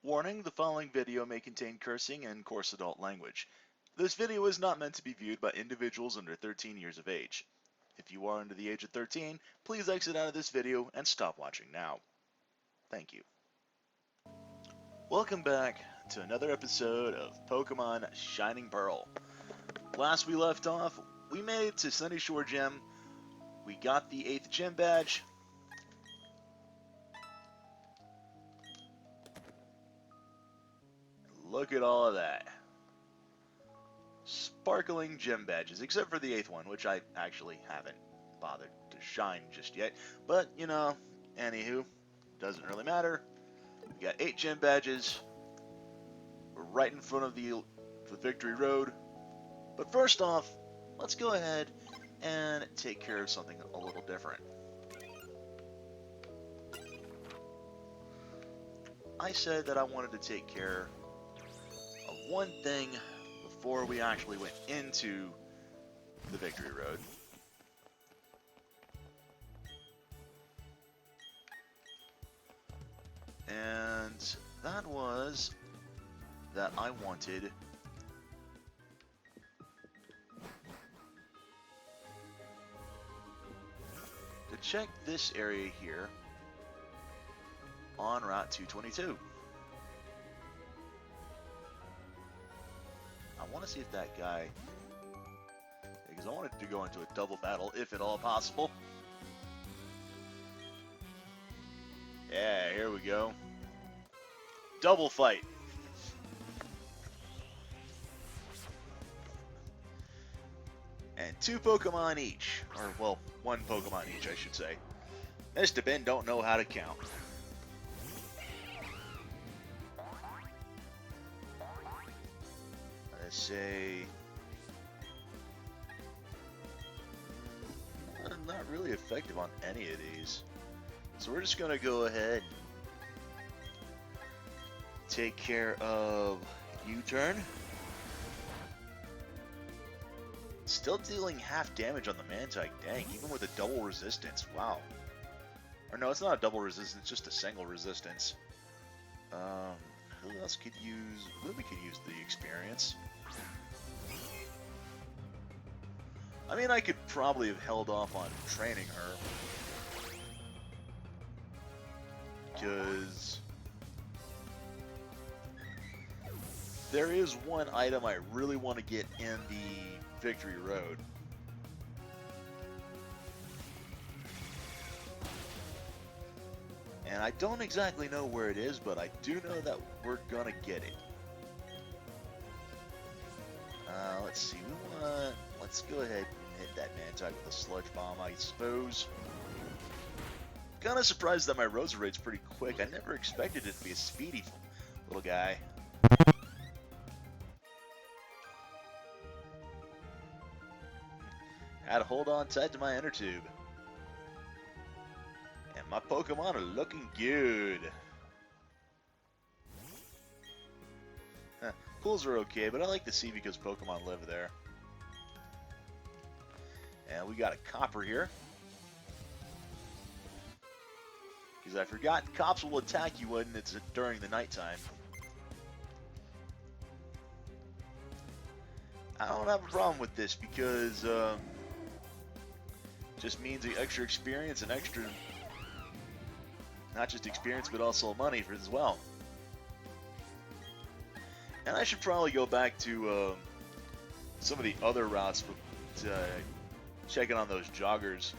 Warning, the following video may contain cursing and coarse adult language. This video is not meant to be viewed by individuals under 13 years of age. If you are under the age of 13, please exit out of this video and stop watching now. Thank you. Welcome back to another episode of Pokemon Shining Pearl. Last we left off, we made it to Sunny Shore Gym. We got the 8th gym badge. Look at all of that. Sparkling gym badges, except for the 8th one, which I actually haven't bothered to shine just yet. But, you know, anywho, doesn't really matter. We got 8 gym badges. We're right in front of the Victory Road. But first off, let's go ahead and take care of something a little different. I said that I wanted to take care of one thing before we actually went into the Victory Road. And that was that I wanted to check this area here on Route 222. I want to see if that guy, because I wanted to go into a double battle, if at all possible. Yeah, here we go. Double fight. And 2 Pokemon each. Or, well, 1 Pokemon each, I should say. Mr. Ben don't know how to count. Let's say... I'm not really effective on any of these. So we're just going to go ahead and take care of U-turn. Still dealing half damage on the Mantike, dang, even with a double resistance, wow. Or no, it's not a double resistance, just a single resistance. Who else could use, Lily could use the experience. I mean, I could probably have held off on training her. Because there is one item I really want to get in the Victory Road. And I don't exactly know where it is, but I do know that we're gonna get it. Let's see, let's go ahead and hit that Mantike with a Sludge Bomb, I suppose. Kinda surprised that my Roserrade's pretty quick. I never expected it to be a speedy little guy. Had to hold on tight to my inner tube. And my Pokemon are looking good. Pools are okay, but I like the sea because Pokemon live there. And we got a Copper here. Because I forgot, cops will attack you when it's during the nighttime. I don't have a problem with this because just means the extra experience and extra, not just experience but also money for as well. And I should probably go back to some of the other routes with checking on those joggers.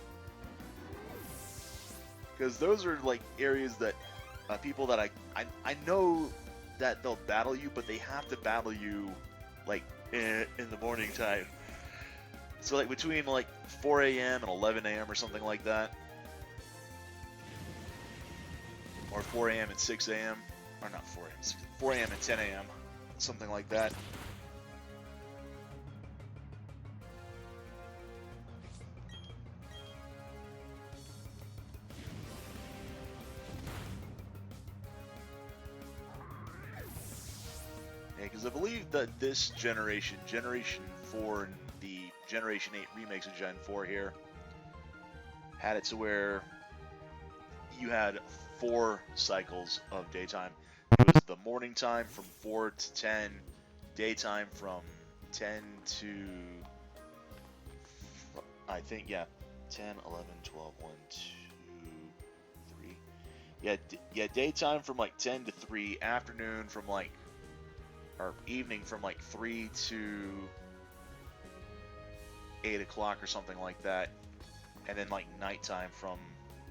Because those are like areas that people that I know that they'll battle you, but they have to battle you like in the morning time. So like between like 4 a.m. and 11 a.m. or something like that. Or 4 a.m. and 6 a.m. Or not 4 a.m. 4 a.m. and 10 a.m. Something like that. Yeah, because I believe that this Generation 4 and the Generation 8 remakes of Gen 4 here had it to where you had 4 cycles of daytime. It was the morning time from 4 to 10, daytime from 10 to, I think, yeah, 10, 11, 12, 1, 2, 3. Yeah, daytime from like 10 to 3, afternoon from like, or evening from like 3 to 8 o'clock or something like that. And then like nighttime from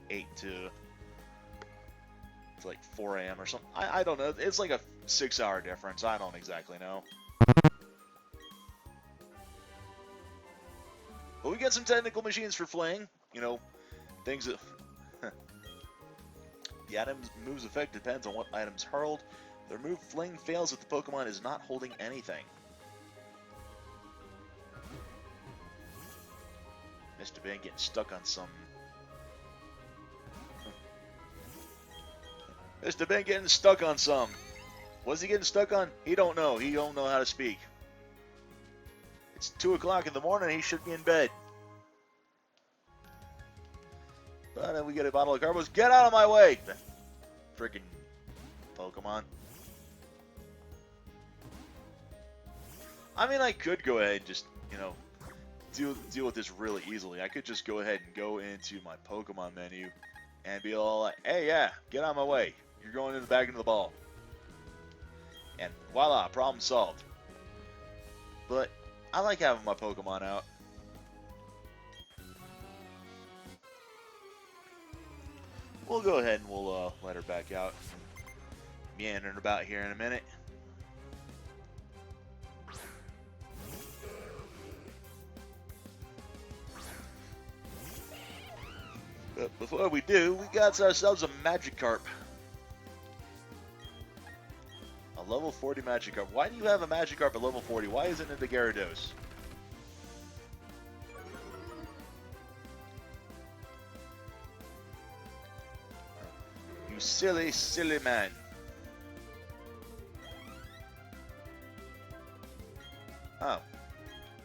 8 to like 4 a.m. or something. I don't know. It's like a 6-hour difference. I don't exactly know. But we got some technical machines for flaying. You know, things that... The item's move's effect depends on what item's hurled. The move fling fails if the Pokemon is not holding anything. Mr. Ben getting stuck on some... Mr. Ben getting stuck on some. What's he getting stuck on? He don't know. He don't know how to speak. It's 2 o'clock in the morning. He should be in bed. But then we get a bottle of Carbos. Get out of my way! Freaking Pokemon. I mean, I could go ahead and just, you know, deal with this really easily. I could just go ahead and go into my Pokemon menu and be all like, hey, yeah, get out of my way. You're going in the back into the ball. And voila, problem solved. But I like having my Pokemon out. We'll go ahead and we'll let her back out. Meandering about here in a minute. But before we do, we got ourselves a Magikarp. A level 40 Magikarp. Why do you have a Magikarp at level 40? Why isn't it a Gyarados? You silly, silly man. Oh.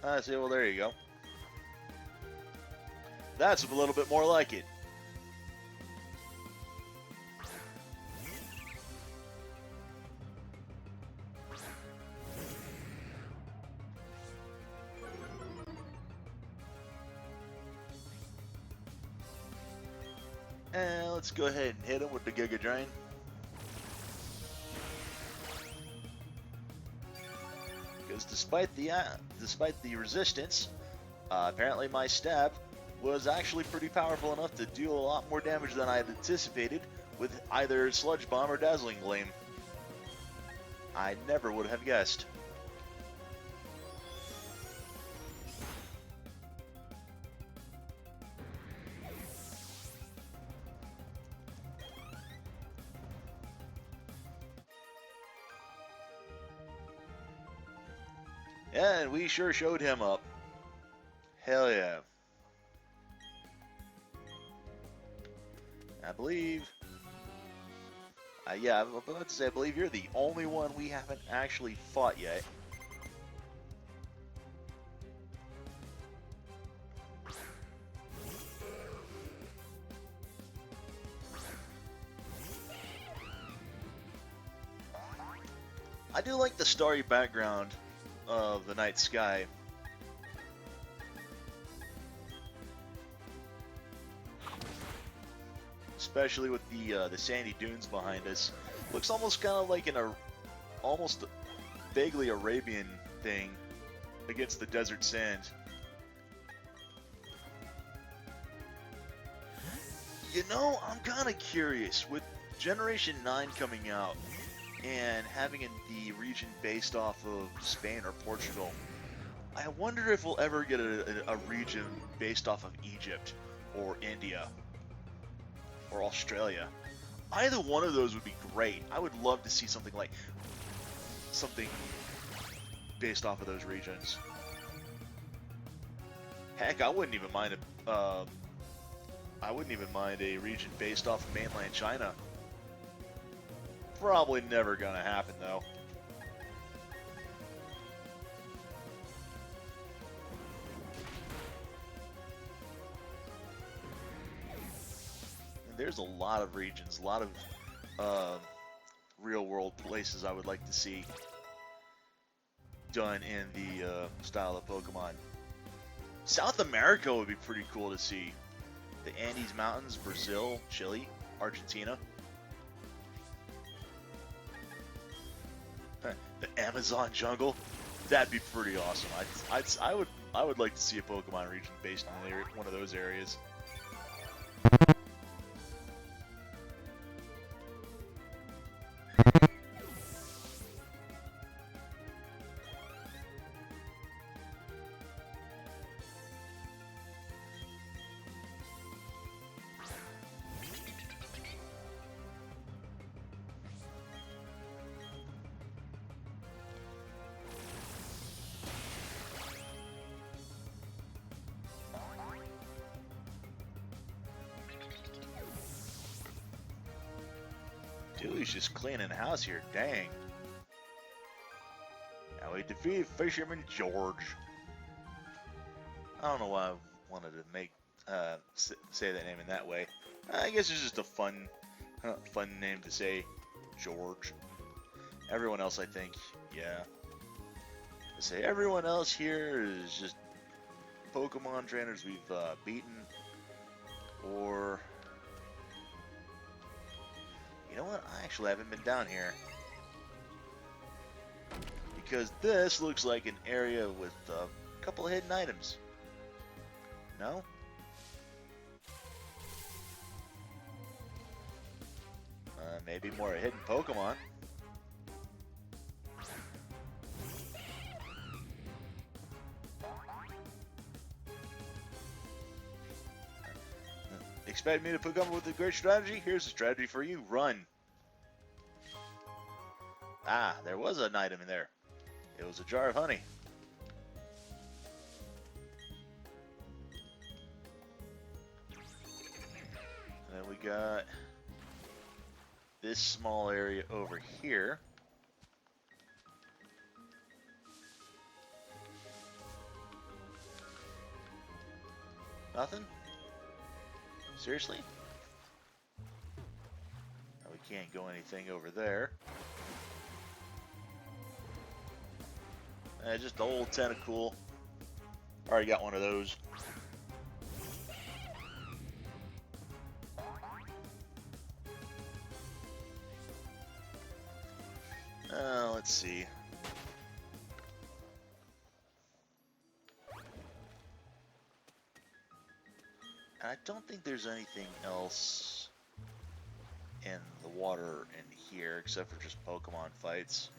I see, well there you go. That's a little bit more like it. And let's go ahead and hit him with the Giga Drain. Because despite the resistance, apparently my stab was actually pretty powerful enough to deal a lot more damage than I had anticipated with either Sludge Bomb or Dazzling Gleam. I never would have guessed. And we sure showed him up. Hell yeah. I believe... yeah, I'm about to say, I believe you're the only one we haven't actually fought yet. I do like the starry background of the night sky. Especially with the sandy dunes behind us. Looks almost kind of like almost vaguely Arabian thing against the desert sand. You know, I'm kind of curious with Generation 9 coming out and having the region based off of Spain or Portugal. I wonder if we'll ever get a region based off of Egypt or India or Australia. Either one of those would be great. I would love to see something based off of those regions. Heck, I wouldn't even mind a region based off of mainland China. Probably never gonna happen though. there's a lot of regions, a lot of real world places I would like to see done in the style of Pokemon. South America would be pretty cool to see. The Andes Mountains, Brazil, Chile, Argentina. The Amazon jungle. That'd be pretty awesome. I would like to see a Pokemon region based on one of those areas. Dewey's just cleaning house here, dang. Now we defeated Fisherman George. I don't know why I wanted to make say that name in that way. I guess it's just a fun name to say, George. Everyone else, I think, yeah. I say everyone else here is just Pokemon trainers we've beaten, or you know what? I actually haven't been down here. Because this looks like an area with a couple of hidden items. No? Maybe more a hidden Pokemon. Expect me to come up with a great strategy? Here's a strategy for you. Run. Ah, there was an item in there. It was a jar of honey. And then we got this small area over here. Nothing? Seriously? No, we can't go anything over there. Just the old Tentacool. Already got one of those. Let's see. I don't think there's anything else in the water in here except for just Pokemon fights.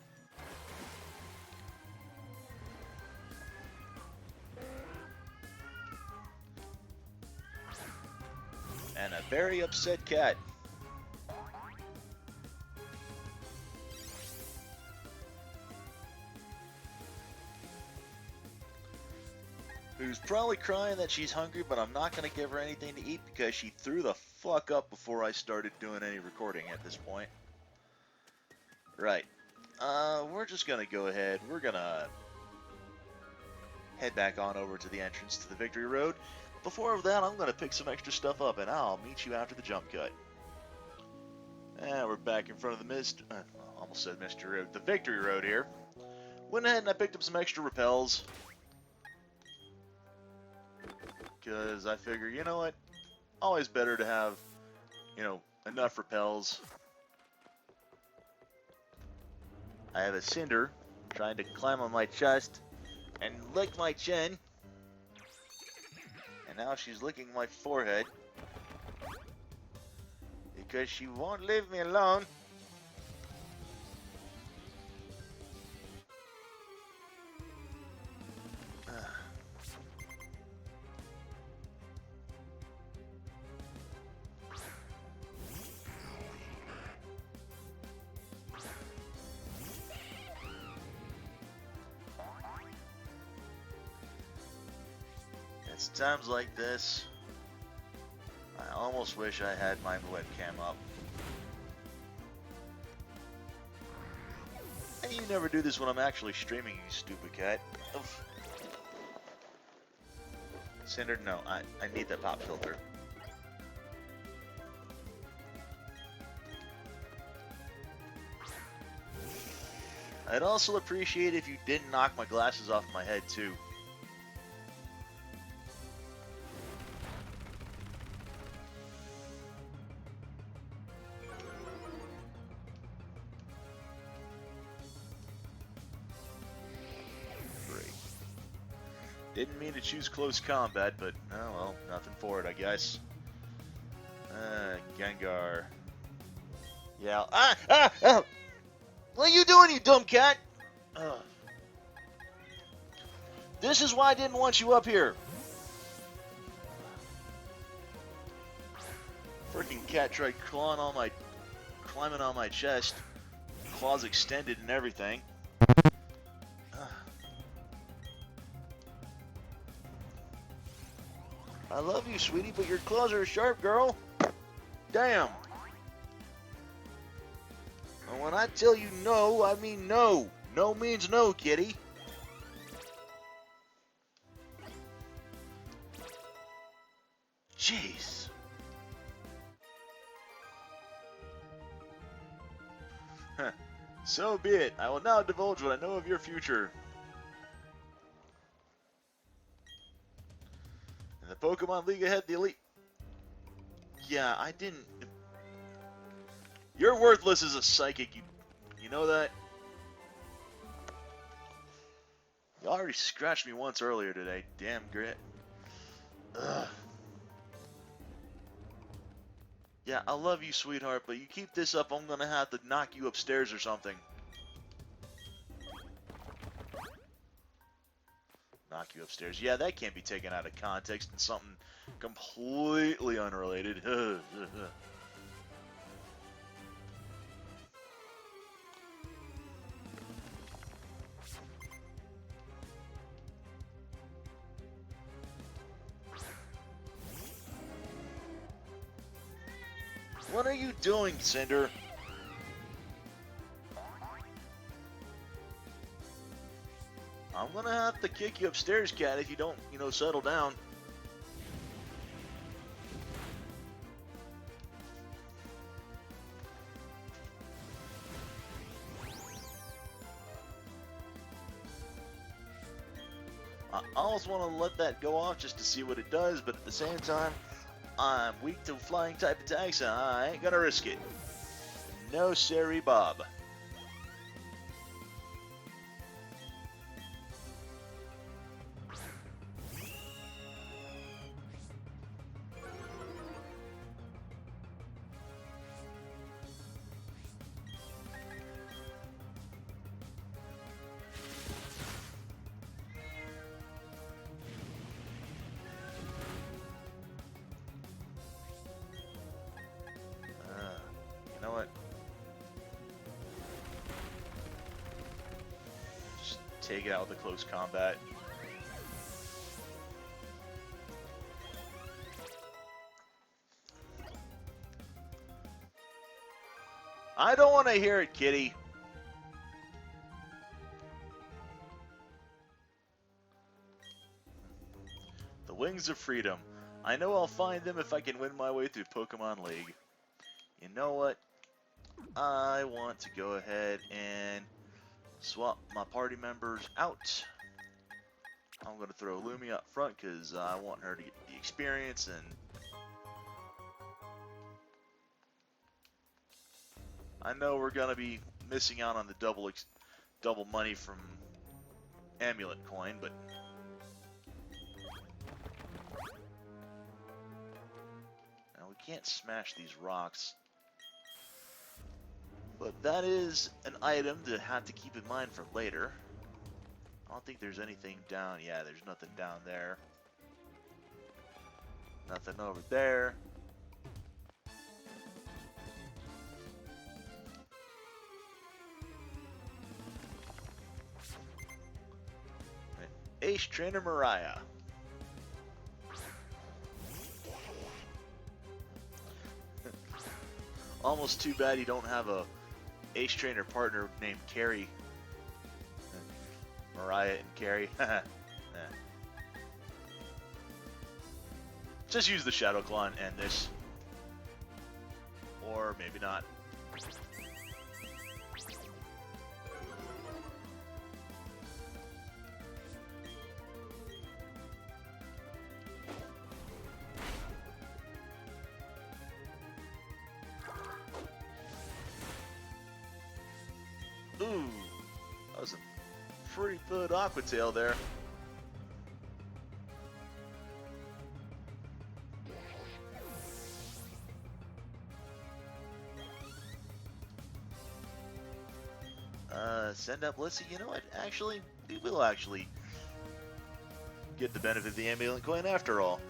And a very upset cat. Who's probably crying that she's hungry, but I'm not going to give her anything to eat because she threw the fuck up before I started doing any recording at this point. Right. We're just going to go ahead. We're going to head back on over to the entrance to the Victory Road. Before that, I'm going to pick some extra stuff up, and I'll meet you after the jump cut. And we're back in front of the almost said Mystery Road, the Victory Road here. Went ahead and I picked up some extra repels. Because I figure, you know what? Always better to have, you know, enough repels. I have a Cinder trying to climb on my chest and lick my chin. And now she's licking my forehead. Because she won't leave me alone. It's times like this, I almost wish I had my webcam up. And you never do this when I'm actually streaming, you stupid cat. Oof. Cinder, no, I need that pop filter. I'd also appreciate if you didn't knock my glasses off my head, too. Great. Didn't mean to choose close combat, but, oh well, nothing for it, I guess. Gengar. Yeah. What are you doing, you dumb cat? This is why I didn't want you up here. Freaking cat tried climbing on my chest, claws extended and everything. I love you, sweetie, but your claws are sharp, girl. Damn. And when I tell you no, I mean no. No means no, kitty. Jeez. So be it. I will now divulge what I know of your future. In the Pokemon League ahead, the Elite... Yeah, I didn't... You're worthless as a psychic, you know that? You already scratched me once earlier today, damn grit. Ugh. Yeah, I love you, sweetheart, but you keep this up, I'm gonna have to knock you upstairs or something. Knock you upstairs. Yeah, that can't be taken out of context and something completely unrelated. What are you doing, Cinder? I'm gonna have to kick you upstairs, cat, if you don't, settle down. I almost want to let that go off just to see what it does, but at the same time, I'm weak to flying type attacks, and I ain't gonna risk it. No, sirree, Bob. You know what? Just take it out with the close combat. I don't want to hear it, kitty. The Wings of Freedom. I know I'll find them if I can win my way through Pokemon League. You know what? I want to go ahead and swap my party members out. I'm going to throw Lumi up front because I want her to get the experience, and I know we're going to be missing out on the double money from Amulet Coin, but now we can't smash these rocks. But that is an item to have to keep in mind for later. I don't think there's anything down. Yeah, there's nothing down there. Nothing over there. Ace Trainer Mariah. Almost too bad you don't have a Ace Trainer partner named Carrie. Mariah and Carrie. Just use the Shadow Claw and end this. Or maybe not. Ooh, that was a pretty good Aqua Tail there. Send up Blissey. You know what? Actually, we will actually get the benefit of the Amulet Coin after all.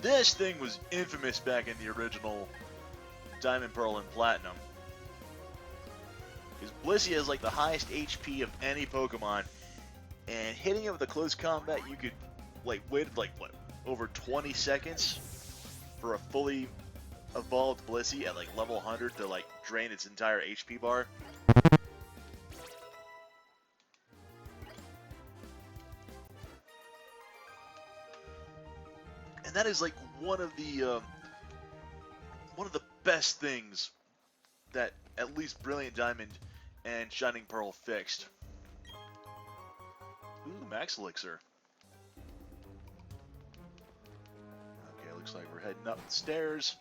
This thing was infamous back in the original Diamond, Pearl, and Platinum. Because Blissey has like the highest HP of any Pokemon, and hitting it with a close combat, you could like wait like what, over 20 seconds for a fully evolved Blissey at like level 100 to like drain its entire HP bar. And that is like one of the best things that at least Brilliant Diamond and Shining Pearl fixed. Ooh, Max Elixir. Okay, looks like we're heading up the stairs.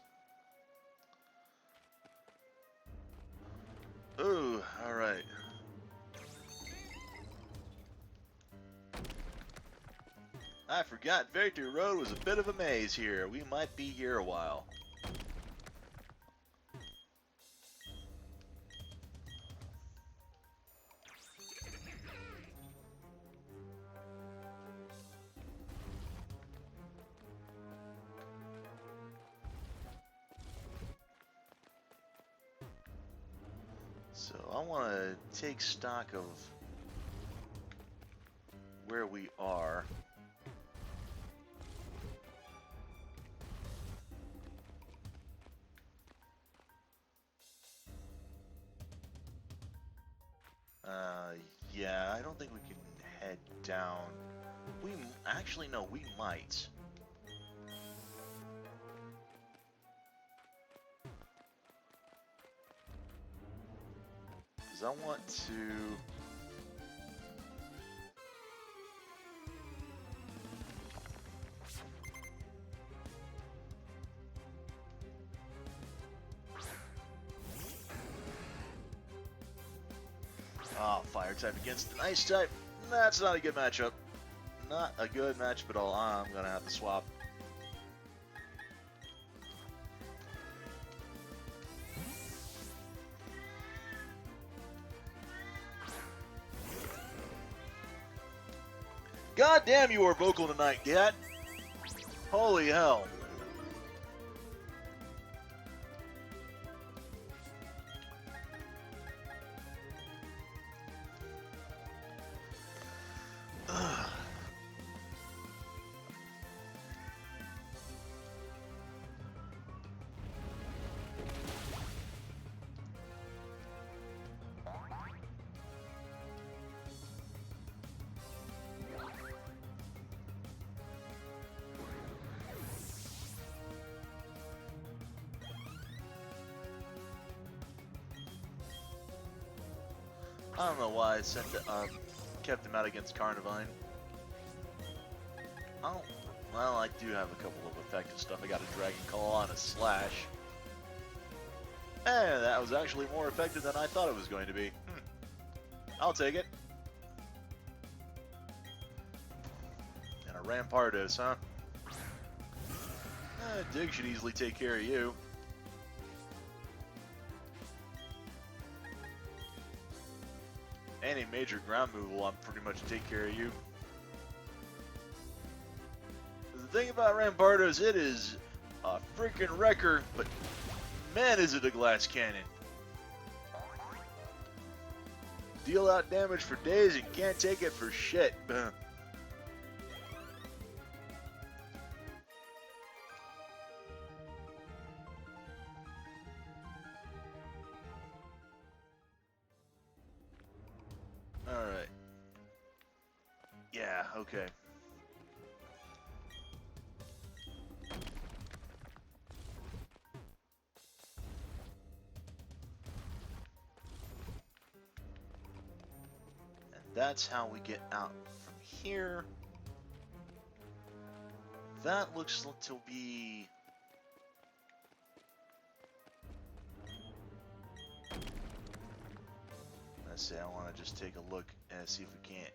Ooh, alright. I forgot Victory Road was a bit of a maze here. We might be here a while. So I want to take stock of where we are. Yeah, I don't think we can head down. Actually, no, we might. Because I want to... Oh, fire type against an ice type. That's not a good matchup. Not a good matchup at all. I'm going to have to swap. God damn, you are vocal tonight, Gat. Holy hell. I don't know why I kept him out against Carnivine. Oh, well, I do have a couple of effective stuff. I got a Dragon Claw and a Slash. And that was actually more effective than I thought it was going to be. I'll take it. And a Rampardos, huh? Dig should easily take care of you. Any major ground move will pretty much take care of you. The thing about Rampardos, it is a freaking wrecker, but man is it a glass cannon. Deal out damage for days and can't take it for shit. Alright. Yeah, okay. And that's how we get out from here. that looks to be... Let's see, I want to just take a look and see if we can't...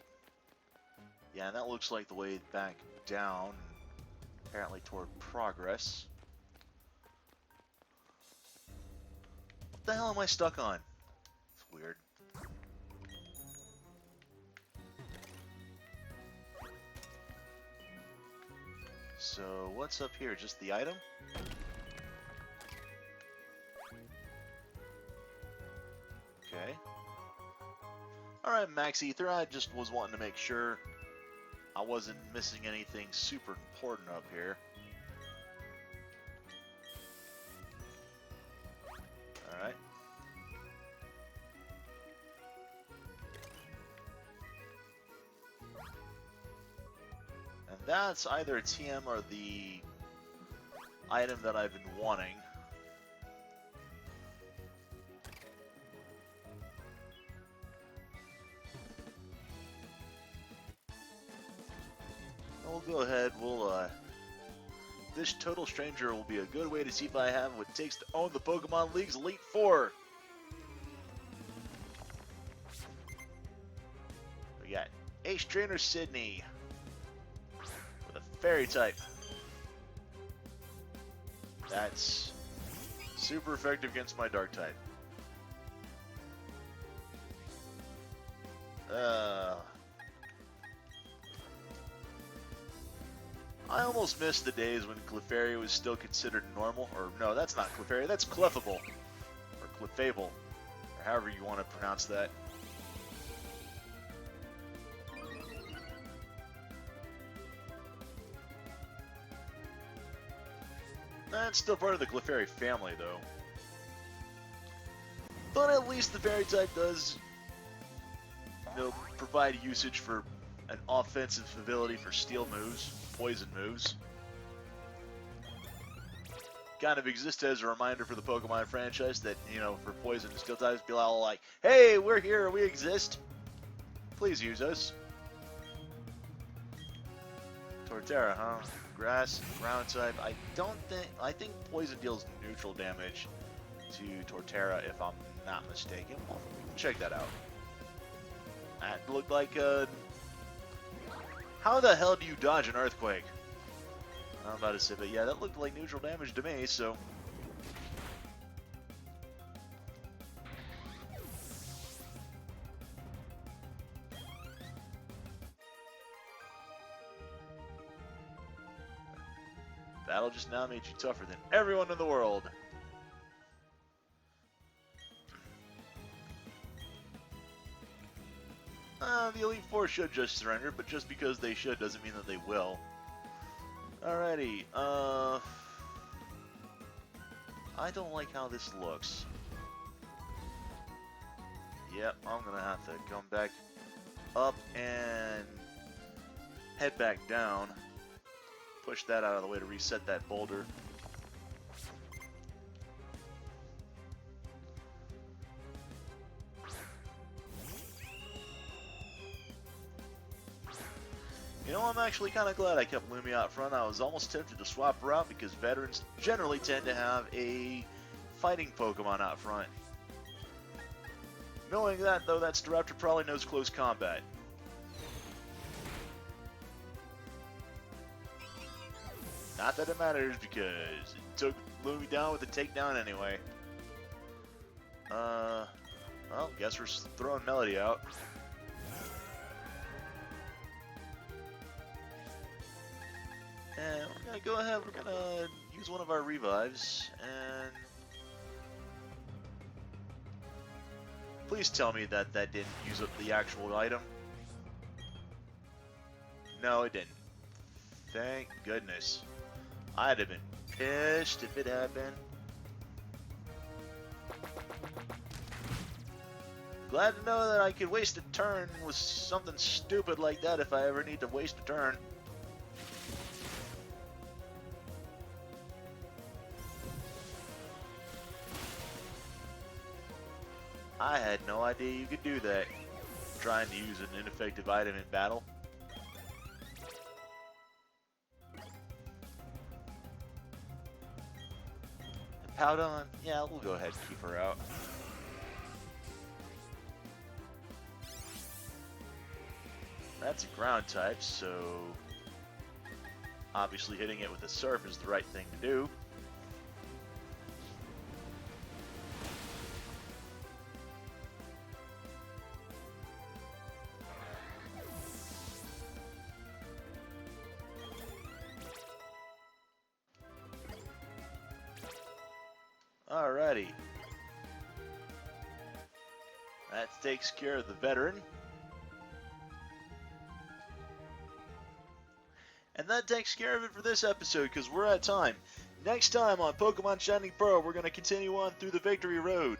Yeah, and that looks like the way back down, apparently toward progress. What the hell am I stuck on? It's weird. So, what's up here? Just the item? Okay. Alright, Max Ether, I just was wanting to make sure I wasn't missing anything super important up here. Alright. And that's either a TM or the item that I've been wanting. We'll go ahead, this Total Stranger will be a good way to see if I have what it takes to own the Pokemon League's Elite Four. We got Ace Trainer Sydney with a Fairy type. That's super effective against my Dark type. I almost missed the days when Clefairy was still considered normal. Or, no, that's not Clefairy, that's Clefable. Or Clefable. Or however you want to pronounce that. That's still part of the Clefairy family, though. But at least the Fairy type does, you know, provide usage for an offensive ability for steel moves, poison moves. Kind of exists as a reminder for the Pokemon franchise that, you know, for poison and steel types, be all like, hey, we're here, we exist. Please use us. Torterra, huh? Grass, ground type. I think poison deals neutral damage to Torterra if I'm not mistaken. Well, check that out. That looked like how the hell do you dodge an earthquake? I'm about to say, but yeah, that looked like neutral damage to me, so. Battle just now made you tougher than everyone in the world. The Elite Four should just surrender, but just because they should doesn't mean that they will. Alrighty, I don't like how this looks. Yep, I'm gonna have to come back up and head back down. Push that out of the way to reset that boulder. You know, I'm actually kind of glad I kept Lumi out front. I was almost tempted to swap her out because veterans generally tend to have a fighting Pokemon out front. Knowing that, though, that Staraptor probably knows close combat. Not that it matters because it took Lumi down with the takedown anyway. Well, guess we're throwing Melody out. And we're gonna go ahead, we're gonna use one of our revives, and please tell me that that didn't use up the actual item. No, it didn't. Thank goodness. I'd have been pissed if it had been. Glad to know that I could waste a turn with something stupid like that if I ever need to waste a turn. I had no idea you could do that, trying to use an ineffective item in battle. Powdon, yeah, we'll go ahead and keep her out. That's a ground type, so obviously hitting it with a surf is the right thing to do. Alrighty. That takes care of the veteran. And that takes care of it for this episode, because we're at time. Next time on Pokemon Shining Pearl, we're going to continue on through the Victory Road.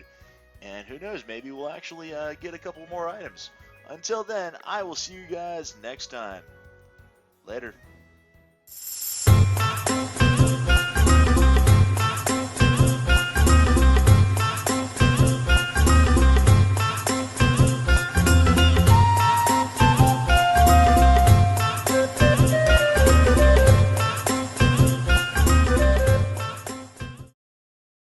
And who knows, maybe we'll actually get a couple more items. Until then, I will see you guys next time. Later.